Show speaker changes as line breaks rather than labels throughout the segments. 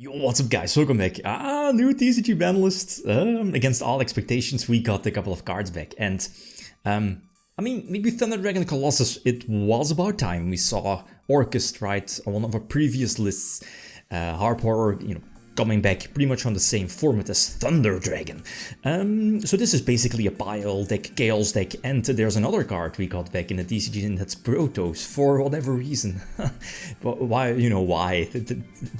Yo, what's up guys, welcome back. New TCG Banlist. Against all expectations, we got a couple of cards back. And, I mean, maybe Thunder Dragon Colossus, it was about time. We saw Orchestra, right, on one of our previous lists. Harp Horror, coming back pretty much on the same format as Thunder Dragon. So this is basically a pile deck, chaos deck, and there's another card we got back in the TCG, and that's PROTOS, for whatever reason. But why, why?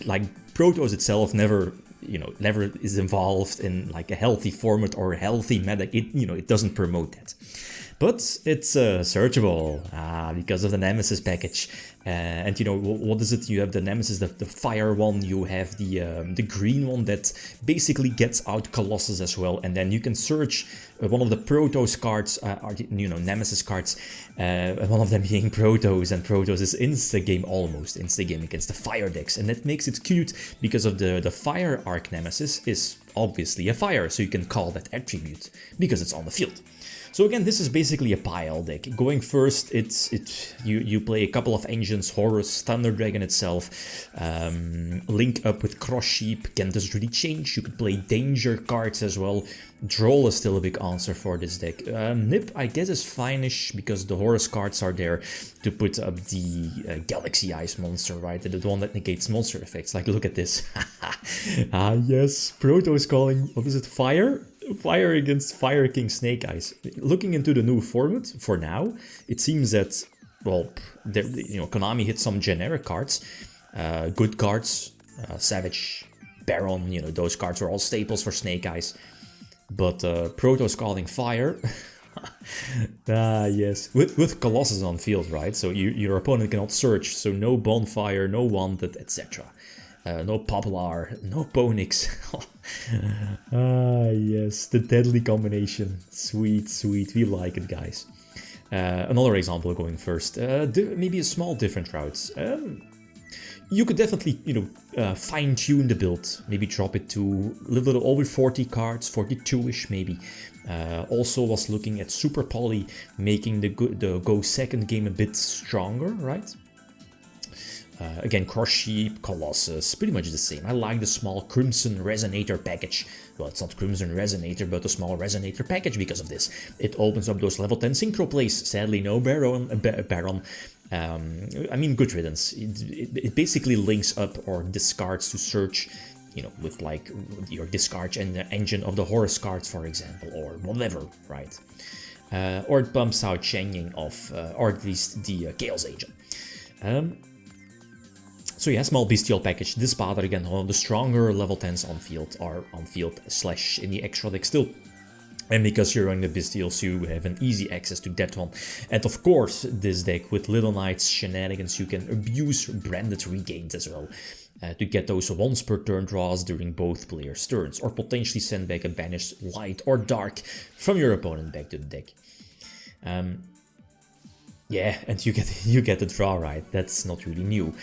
Like, PROTOS itself never is involved in like a healthy format or a healthy meta. It doesn't promote that. But it's searchable because of the Nemesis package. And what is it? You have the Nemesis, the fire one. You have the green one that basically gets out Colossus as well. And then you can search one of the Protoss cards, Nemesis cards. One of them being Protoss, and Protoss is insta-game, almost insta-game against the fire decks. And that makes it cute because of the fire arc Nemesis is obviously a fire. So you can call that attribute because it's on the field. So again, this is basically a pile deck. Going first, you play a couple of engines, Horus, Thunder Dragon itself, link up with Cross Sheep. Can this really change? You could play danger cards as well. Droll is still a big answer for this deck. Nip, I guess, is fine-ish because the Horus cards are there to put up the Galaxy Ice monster, right? The one that negates monster effects. Like, look at this. Yes, Protoss calling, what is it, Fire? Fire against Fire King Snake Eyes. Looking into the new format, for now, it seems that, well, Konami hit some generic cards, good cards, Savage, Baron, those cards are all staples for Snake Eyes. But Protoss calling Fire, yes, with Colossus on field, right? So your opponent cannot search, so no Bonfire, no Wanted, etc. No Poplar, no Ponix. Yes, the deadly combination. Sweet, sweet. We like it, guys. Another example going first. Maybe a small different route. You could definitely, fine-tune the build. Maybe drop it to a little over 40 cards, 42-ish maybe. Also was looking at Super Poly, making the go second game a bit stronger, right? Again, Cross Sheep, Colossus, pretty much the same. I like the small Crimson Resonator package. Well, it's not Crimson Resonator, but a small Resonator package because of this. It opens up those level 10 synchro plays. Sadly, no Baron. I mean, good riddance. It basically links up or discards to search, with like your discard and the engine of the Horus cards, for example, or whatever, right? Or it bumps out Changing of, or at least the Chaos Agent. So yeah, small bestial package. This Padre again, one of the stronger level 10s on field, or on field / in the extra deck still. And because you're running the bestials, you have an easy access to that one. And of course, this deck with Little Knights shenanigans, you can abuse branded regains as well. To get those once per turn draws during both players' turns, or potentially send back a banished light or dark from your opponent back to the deck. Yeah, and you get the draw right. That's not really new.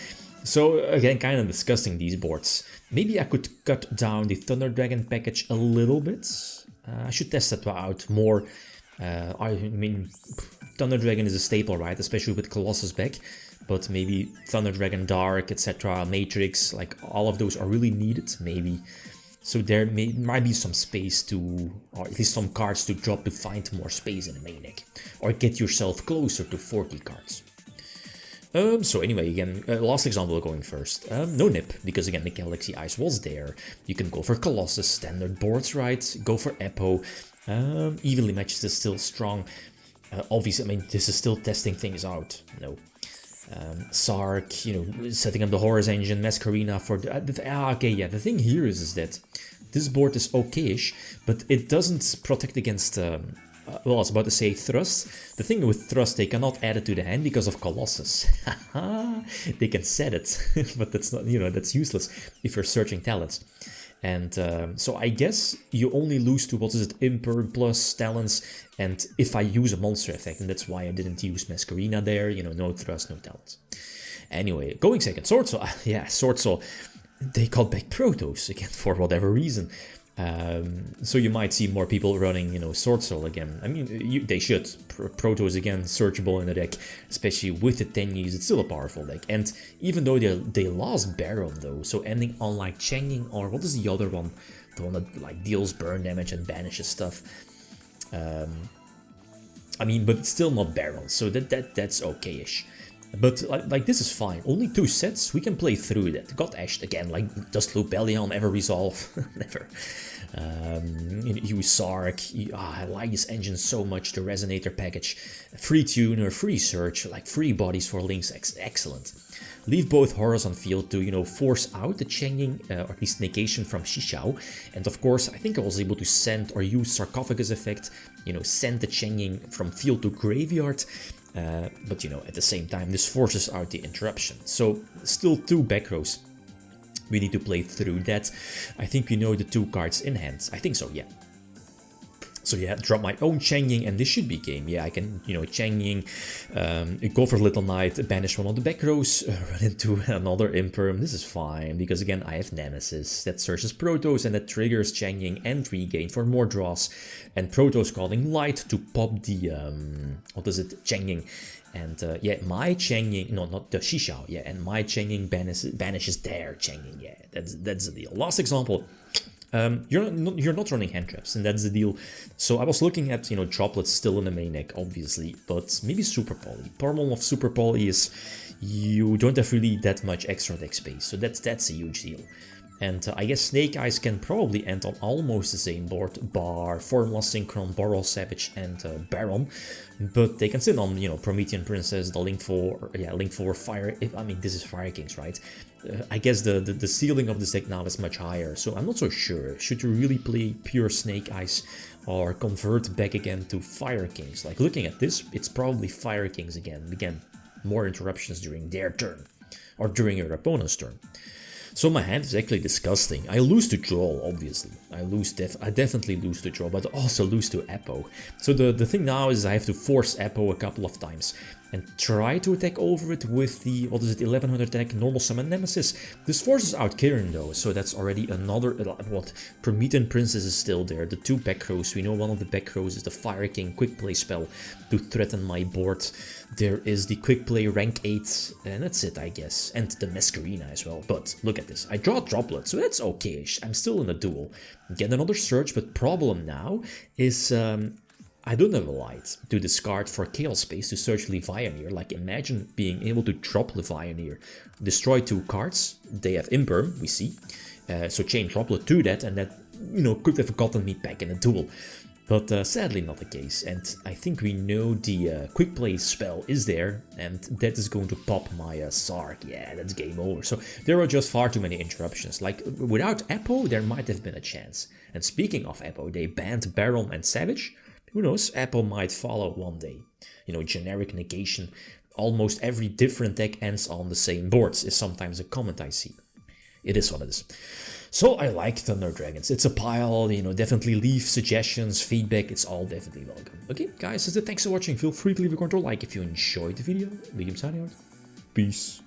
So again, kind of discussing these boards. Maybe I could cut down the Thunder Dragon package a little bit. I should test that out more. I mean, Thunder Dragon is a staple, right? Especially with Colossus back. But maybe Thunder Dragon Dark, etc., Matrix, like all of those are really needed, maybe. So there might be some space to, or at least some cards to drop to find more space in the main deck. Or get yourself closer to 40 cards. So anyway, again, last example going first. No Nip, because again, the Galaxy Ice was there. You can go for Colossus, standard boards, right? Go for Epo. Evenly Matched is still strong. Obviously, I mean, this is still testing things out. No. Sark, setting up the Horus engine, Masquerina for okay, yeah, the thing here is that this board is okayish, but it doesn't protect against well, I was about to say Thrust. The thing with Thrust, they cannot add it to the hand because of Colossus. They can set it, but that's not, that's useless if you're searching talents. And so I guess you only lose to, what is it, Imper plus talents, and if I use a monster effect, and that's why I didn't use Masquerina there, no Thrust, no talents. Anyway, going second, Sword Soul, yeah, Sword Soul, they called back Protoss again for whatever reason. So you might see more people running, you know, Sword Soul again. I mean, they should. Protos again, searchable in the deck, especially with the 10 years, it's still a powerful deck. And even though they lost Baron though, so ending on like Changing, or what is the other one? The one that like deals burn damage and banishes stuff. I mean, but it's still not Baron, so that's okay-ish. But like this is fine. Only 2 sets, we can play through that. Got Ashed again, like does Lupelion ever resolve? Never. You Sark, I like this engine so much, the Resonator package. Free Tuner, free Search, like free bodies for Lynx, excellent. Leave both horrors on field to, you know, force out the Changing, or at least negation from Yugioh. And of course, I think I was able to send or use Sarcophagus effect, you know, send the Changing from field to graveyard. But, you know, at the same time, this forces out the interruption. So, still 2 back rows. We need to play through that. I think we know the 2 cards in hand. I think so, yeah. So yeah, drop my own Changing, and this should be game. Yeah, I can, you know, Changing, go for Little Knight, banish one of the back rows, run into another Imperm. This is fine, because again, I have Nemesis that searches Protos, and that triggers Changing and Regain for more draws. And Protos calling Light to pop the, what is it, Changing. And yeah, my Changing, no, not the Yugioh, yeah, and my Changing banishes their Changing, yeah, that's the deal. Last example. You're not running hand traps, and that's the deal. So I was looking at, you know, droplets still in the main deck, obviously, but maybe Super Poly. Problem of Super Poly is you don't have really that much extra deck space, so that's a huge deal. And I guess Snake Eyes can probably end on almost the same board, bar Formula Synchron, Boral Savage, and Baron. But they can sit on, you know, Promethean Princess, the Link 4, yeah, Link 4 Fire. I mean, this is Fire Kings, right? I guess the ceiling of this deck now is much higher, so I'm not so sure. Should you really play pure Snake Eyes or convert back again to Fire Kings? Like, looking at this, it's probably Fire Kings again. Again, more interruptions during their turn, or during your opponent's turn. So my hand is actually disgusting. I lose to Duel, obviously. I definitely lose to Duel, but also lose to Apo. So the thing now is I have to force Apo a couple of times and try to attack over it with the, what is it, 1100 attack normal summon Nemesis. This forces out Kirin though, so that's already another, what, Promethean Princess is still there, the 2 back rows. We know one of the back rows is the Fire King quick play spell to threaten my board. There is the quick play rank 8, and that's it, I guess, and the Masquerina as well. But look at this, I draw Droplet, so that's okay-ish. I'm still in a duel. Get another search, but problem now is I don't have a light to discard for Chaos Space to search Levianir. Like, imagine being able to drop Levianir, destroy 2 cards, they have Imperm, we see, so chain Droplet to that, and that, you know, could have gotten me back in a duel. But sadly not the case, and I think we know the quick play spell is there, and that is going to pop my Sark. Yeah, that's game over. So there are just far too many interruptions. Like, without Apo, there might have been a chance. And speaking of Apo, they banned Baron and Savage. Who knows, Apo might follow one day. You know, generic negation. Almost every different deck ends on the same boards is sometimes a comment I see. It is what it is. So I like Thunder Dragons. It's a pile, you know, definitely leave suggestions, feedback, it's all definitely welcome. Okay, guys, that's it. Thanks for watching. Feel free to leave a comment or like if you enjoyed the video. Medium signing out. Peace.